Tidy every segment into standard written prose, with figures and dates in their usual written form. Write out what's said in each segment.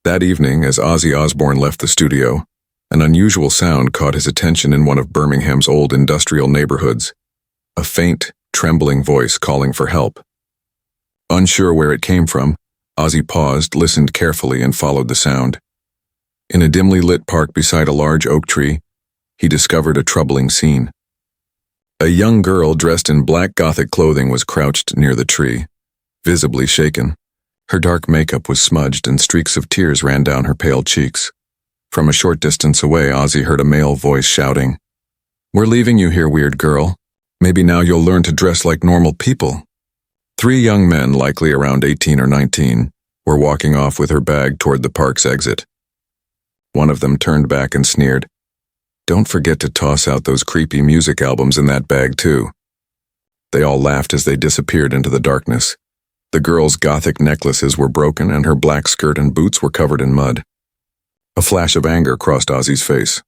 That evening, as Ozzy Osbourne left the studio, an unusual sound caught his attention in one of Birmingham's old industrial neighborhoods. A faint, trembling voice calling for help. Unsure where it came from, Ozzy paused, listened carefully, and followed the sound. In a dimly lit park beside a large oak tree, he discovered a troubling scene. A young girl dressed in black Gothic clothing was crouched near the tree, visibly shaken. Her dark makeup was smudged and streaks of tears ran down her pale cheeks. From a short distance away, Ozzy heard a male voice shouting, "We're leaving you here, weird girl. Maybe now you'll learn to dress like normal people." 3 young men, likely around 18 or 19, were walking off with her bag toward the park's exit. One of them turned back and sneered, "Don't forget to toss out those creepy music albums in that bag too." They all laughed as they disappeared into the darkness. The girl's Gothic necklaces were broken and her black skirt and boots were covered in mud. A flash of anger crossed Ozzy's face.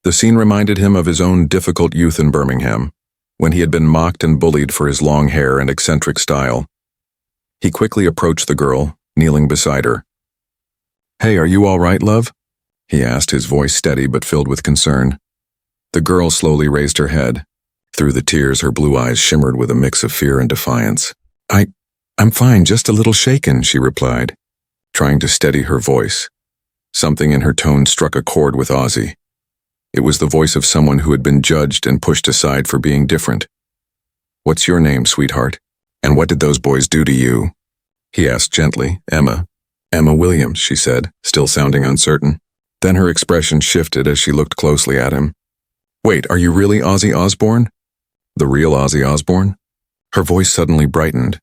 The scene reminded him of his own difficult youth in Birmingham, when he had been mocked and bullied for his long hair and eccentric style. He quickly approached the girl, kneeling beside her. "Hey, are you all right, love?" he asked, his voice steady but filled with concern. The girl slowly raised her head. Through the tears, her blue eyes shimmered with a mix of fear and defiance. I'm fine, just a little shaken," she replied, trying to steady her voice. Something in her tone struck a chord with Ozzy. It was the voice of someone who had been judged and pushed aside for being different. "What's your name, sweetheart? And what did those boys do to you?" he asked gently. Emma Williams," she said, still sounding uncertain. Then her expression shifted as she looked closely at him. "Wait, are you really Ozzy Osbourne? The real Ozzy Osbourne?" Her voice suddenly brightened.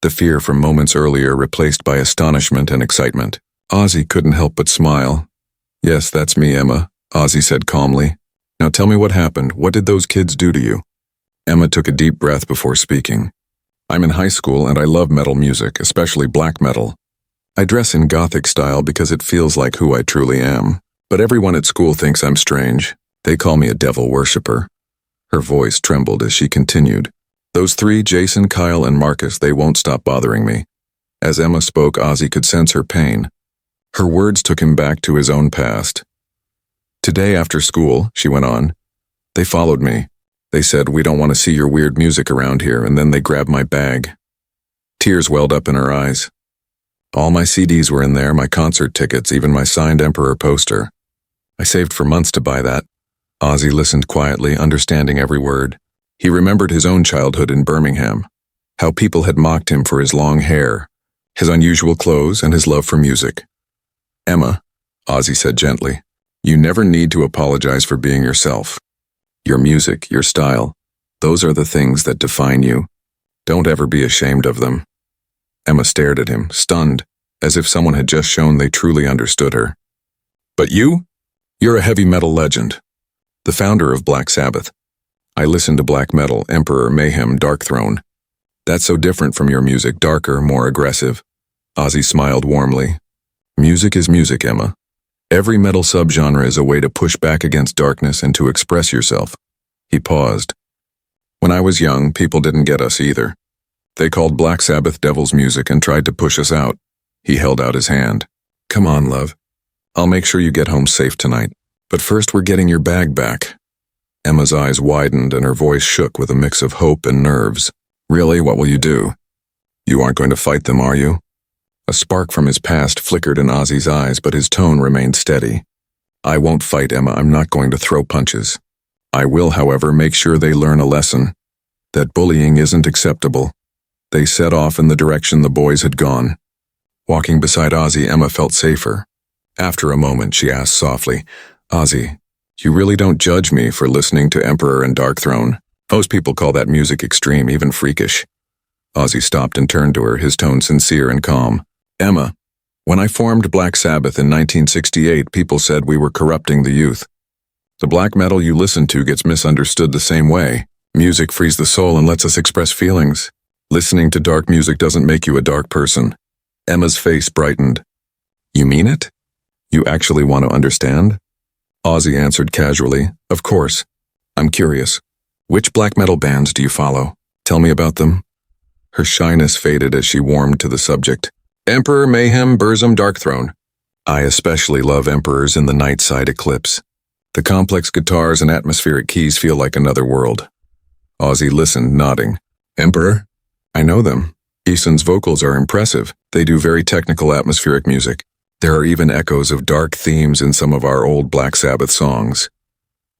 The fear from moments earlier replaced by astonishment and excitement. Ozzy couldn't help but smile. "Yes, that's me, Emma," Ozzy said calmly. "Now tell me what happened. What did those kids do to you?" Emma took a deep breath before speaking. "I'm in high school and I love metal music, especially black metal. I dress in Gothic style because it feels like who I truly am. But everyone at school thinks I'm strange. They call me a devil worshipper." Her voice trembled as she continued. "Those 3, Jason, Kyle, and Marcus, they won't stop bothering me." As Emma spoke, Ozzy could sense her pain. Her words took him back to his own past. "Today after school," she went on, "they followed me. They said, 'We don't want to see your weird music around here,' and then they grabbed my bag." Tears welled up in her eyes. "All my CDs were in there, my concert tickets, even my signed Emperor poster. I saved for months to buy that." Ozzy listened quietly, understanding every word. He remembered his own childhood in Birmingham, how people had mocked him for his long hair, his unusual clothes, and his love for music. "Emma," Ozzy said gently, "you never need to apologize for being yourself. Your music, your style, those are the things that define you. Don't ever be ashamed of them." Emma stared at him, stunned, as if someone had just shown they truly understood her. "But you're a heavy metal legend, the founder of Black Sabbath. I listen to black metal, Emperor, Mayhem, Darkthrone. That's so different from your music, darker, more aggressive." Ozzy smiled warmly. "Music is music, Emma. Every metal subgenre is a way to push back against darkness and to express yourself." He paused. "When I was young, people didn't get us either. They called Black Sabbath devil's music and tried to push us out." He held out his hand. "Come on, love. I'll make sure you get home safe tonight. But first we're getting your bag back." Emma's eyes widened and her voice shook with a mix of hope and nerves. "Really, what will you do? You aren't going to fight them, are you?" A spark from his past flickered in Ozzy's eyes, but his tone remained steady. "I won't fight, Emma. I'm not going to throw punches. I will, however, make sure they learn a lesson. That bullying isn't acceptable." They set off in the direction the boys had gone. Walking beside Ozzy, Emma felt safer. After a moment, she asked softly, "Ozzy, you really don't judge me for listening to Emperor and Darkthrone? Most people call that music extreme, even freakish." Ozzy stopped and turned to her, his tone sincere and calm. "Emma, when I formed Black Sabbath in 1968, people said we were corrupting the youth. The black metal you listen to gets misunderstood the same way. Music frees the soul and lets us express feelings. Listening to dark music doesn't make you a dark person." Emma's face brightened. "You mean it? You actually want to understand?" Ozzy answered casually, "Of course. I'm curious. Which black metal bands do you follow? Tell me about them." Her shyness faded as she warmed to the subject. "Emperor, Mayhem, Burzum, Darkthrone. I especially love Emperors in the Night Side Eclipse. The complex guitars and atmospheric keys feel like another world. Ozzy listened, nodding. Emperor? I know them. Eason's vocals are impressive. They do very technical atmospheric music. There are even echoes of dark themes in some of our old Black Sabbath songs.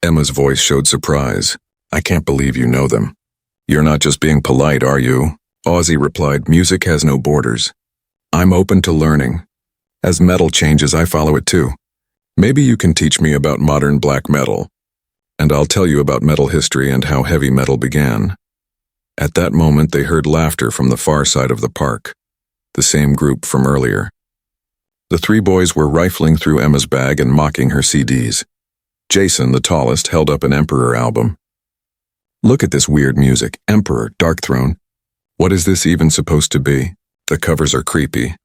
Emma's voice showed surprise. I can't believe you know them. You're not just being polite, are you? Ozzy replied, music has no borders. I'm open to learning. As metal changes, I follow it too. Maybe you can teach me about modern black metal, and I'll tell you about metal history and how heavy metal began. At that moment, they heard laughter from the far side of the park, the same group from earlier. The three boys were rifling through Emma's bag and mocking her CDs. Jason, the tallest, held up an Emperor album. Look at this weird music. Emperor, Dark Throne. What is this even supposed to be? The covers are creepy.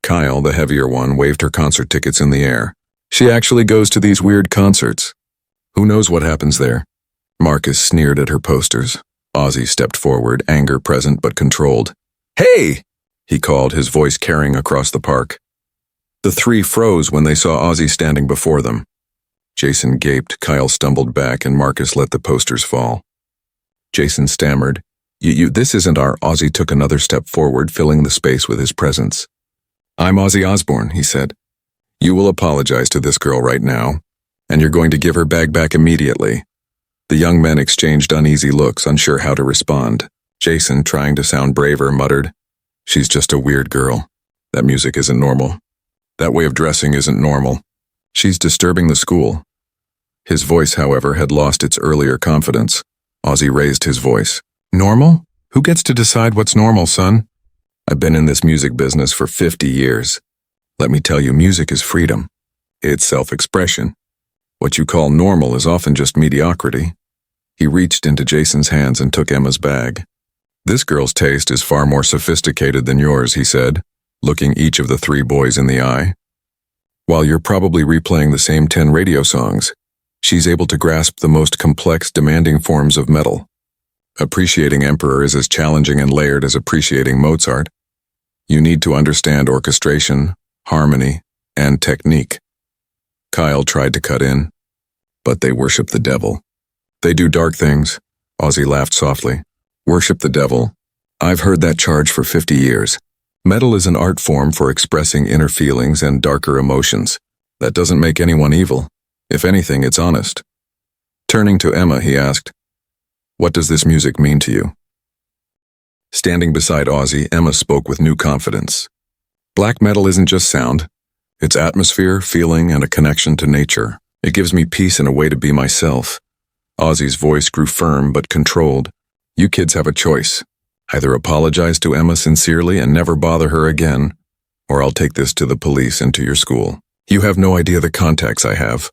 Kyle, the heavier one, waved her concert tickets in the air. She actually goes to these weird concerts. Who knows what happens there? Marcus sneered at her posters. Ozzy stepped forward, anger present but controlled. Hey! He called, his voice carrying across the park. The three froze when they saw Ozzy standing before them. Jason gaped, Kyle stumbled back, and Marcus let the posters fall. Jason stammered. This isn't our... Ozzy took another step forward, filling the space with his presence. I'm Ozzy Osbourne, he said. You will apologize to this girl right now, and you're going to give her bag back immediately. The young men exchanged uneasy looks, unsure how to respond. Jason, trying to sound braver, muttered, She's just a weird girl. That music isn't normal. That way of dressing isn't normal. She's disturbing the school. His voice, however, had lost its earlier confidence. Ozzy raised his voice. Normal? Who gets to decide what's normal, son? I've been in this music business for 50 years. Let me tell you, music is freedom. It's self-expression. What you call normal is often just mediocrity. He reached into Jason's hands and took Emma's bag. This girl's taste is far more sophisticated than yours, he said, looking each of the three boys in the eye. While you're probably replaying the same 10 radio songs, she's able to grasp the most complex, demanding forms of metal. Appreciating Emperor is as challenging and layered as appreciating Mozart. You need to understand orchestration, harmony, and technique. Kyle tried to cut in, but they worship the devil. They do dark things. Ozzy laughed softly. Worship the devil? I've heard that charge for 50 years. Metal is an art form for expressing inner feelings and darker emotions. That doesn't make anyone evil. If anything, it's honest. Turning to Emma, he asked, What does this music mean to you? Standing beside Ozzy, Emma spoke with new confidence. Black metal isn't just sound. It's atmosphere, feeling, and a connection to nature. It gives me peace and a way to be myself. Ozzy's voice grew firm but controlled. You kids have a choice. Either apologize to Emma sincerely and never bother her again, or I'll take this to the police and to your school. You have no idea the contacts I have.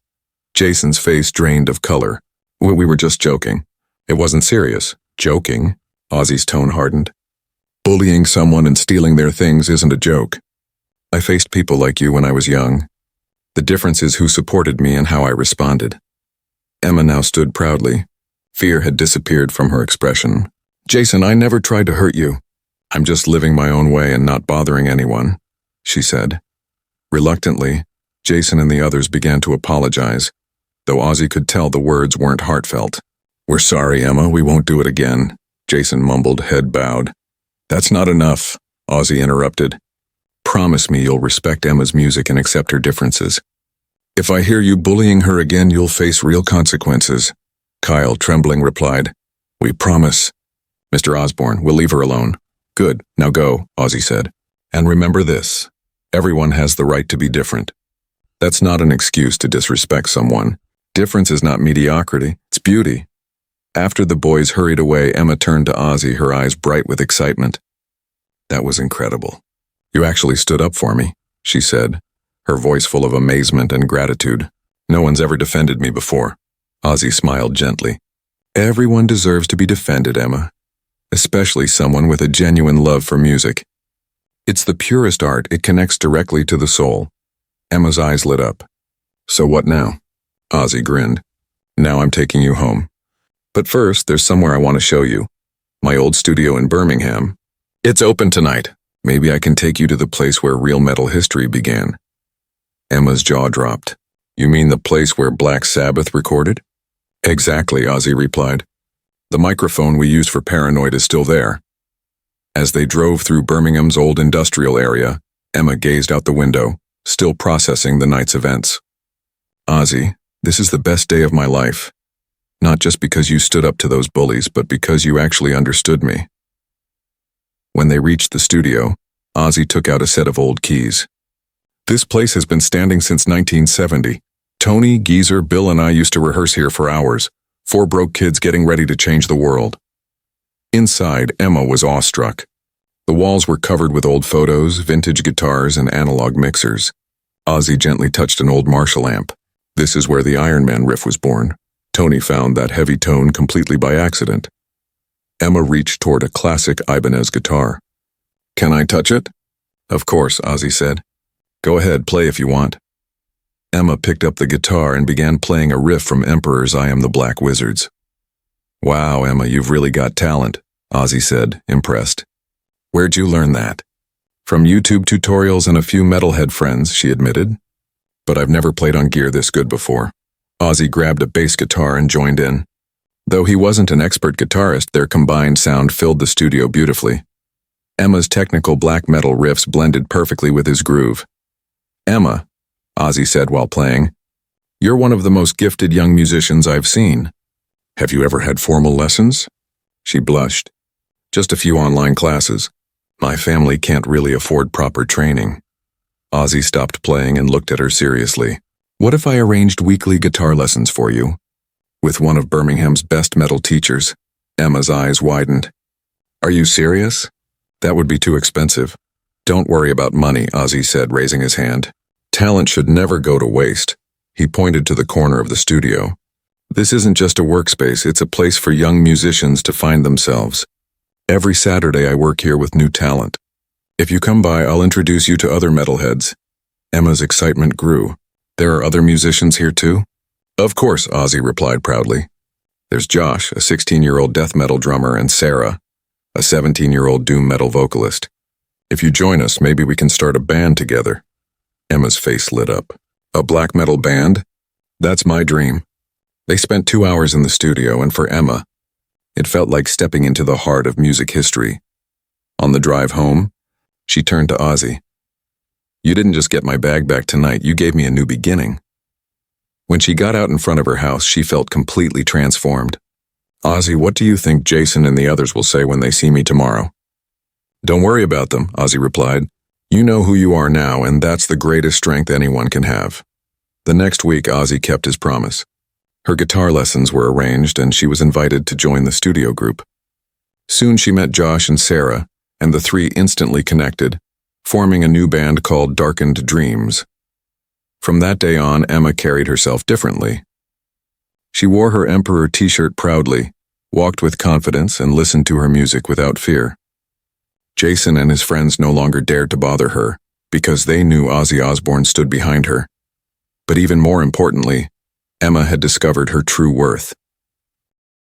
Jason's face drained of color. We were just joking. It wasn't serious. Joking? Ozzy's tone hardened. Bullying someone and stealing their things isn't a joke. I faced people like you when I was young. The difference is who supported me and how I responded. Emma now stood proudly. Fear had disappeared from her expression. Jason, I never tried to hurt you. I'm just living my own way and not bothering anyone, she said. Reluctantly, Jason and the others began to apologize, though Ozzy could tell the words weren't heartfelt. We're sorry, Emma, we won't do it again, Jason mumbled, head bowed. That's not enough, Ozzy interrupted. Promise me you'll respect Emma's music and accept her differences. If I hear you bullying her again, you'll face real consequences, Kyle, trembling, replied. We promise. Mr. Osbourne, we'll leave her alone. Good, now go, Ozzy said. And remember this, everyone has the right to be different. That's not an excuse to disrespect someone. Difference is not mediocrity, it's beauty. After the boys hurried away, Emma turned to Ozzy, her eyes bright with excitement. That was incredible. You actually stood up for me, she said, her voice full of amazement and gratitude. No one's ever defended me before. Ozzy smiled gently. Everyone deserves to be defended, Emma. Especially someone with a genuine love for music. It's the purest art, it connects directly to the soul. Emma's eyes lit up. So what now? Ozzy grinned. Now I'm taking you home. But first, there's somewhere I want to show you. My old studio in Birmingham. It's open tonight. Maybe I can take you to the place where real metal history began. Emma Emma's jaw dropped. You mean the place where Black Sabbath recorded? Exactly, Ozzy replied. The microphone we used for Paranoid is still there. As they drove through Birmingham's old industrial area, Emma gazed out the window, still processing the night's events. Ozzy, this is the best day of my life. Not just because you stood up to those bullies, but because you actually understood me. When they reached the studio, Ozzy took out a set of old keys. This place has been standing since 1970. Tony, Geezer, Bill, and I used to rehearse here for hours. 4 broke kids getting ready to change the world. Inside, Emma was awestruck. The walls were covered with old photos, vintage guitars, and analog mixers. Ozzy gently touched an old Marshall amp. This is where the Iron Man riff was born. Tony found that heavy tone completely by accident. Emma reached toward a classic Ibanez guitar. Can I touch it? Of course, Ozzy said. Go ahead, play if you want. Emma picked up the guitar and began playing a riff from Emperor's I Am the Black Wizards. Wow, Emma, you've really got talent, Ozzy said, impressed. Where'd you learn that? From YouTube tutorials and a few metalhead friends, she admitted. But I've never played on gear this good before. Ozzy grabbed a bass guitar and joined in. Though he wasn't an expert guitarist, their combined sound filled the studio beautifully. Emma's technical black metal riffs blended perfectly with his groove. Emma, Ozzy said while playing, you're one of the most gifted young musicians I've seen. Have you ever had formal lessons? She blushed. Just a few online classes. My family can't really afford proper training. Ozzy stopped playing and looked at her seriously. What if I arranged weekly guitar lessons for you? With one of Birmingham's best metal teachers. Emma's eyes widened. Are you serious? That would be too expensive. Don't worry about money, Ozzy said, raising his hand. Talent should never go to waste. He pointed to the corner of the studio. This isn't just a workspace, it's a place for young musicians to find themselves. Every Saturday I work here with new talent. If you come by, I'll introduce you to other metalheads. Emma's excitement grew. There are other musicians here too? Of course, Ozzy replied proudly. There's Josh, a 16-year-old death metal drummer, and Sarah, a 17-year-old doom metal vocalist. If you join us, maybe we can start a band together. Emma's face lit up. A black metal band? That's my dream. They spent 2 hours in the studio, and for Emma, it felt like stepping into the heart of music history. On the drive home, she turned to Ozzy. You didn't just get my bag back tonight, you gave me a new beginning. When she got out in front of her house, she felt completely transformed. Ozzy, what do you think Jason and the others will say when they see me tomorrow? Don't worry about them, Ozzy replied. You know who you are now, and that's the greatest strength anyone can have. The next week, Ozzy kept his promise. Her guitar lessons were arranged, and she was invited to join the studio group. Soon she met Josh and Sarah, and the three instantly connected, forming a new band called Darkened Dreams. From that day on, Emma carried herself differently. She wore her Emperor t-shirt proudly, walked with confidence, and listened to her music without fear. Jason and his friends no longer dared to bother her, because they knew Ozzy Osbourne stood behind her. But even more importantly, Emma had discovered her true worth.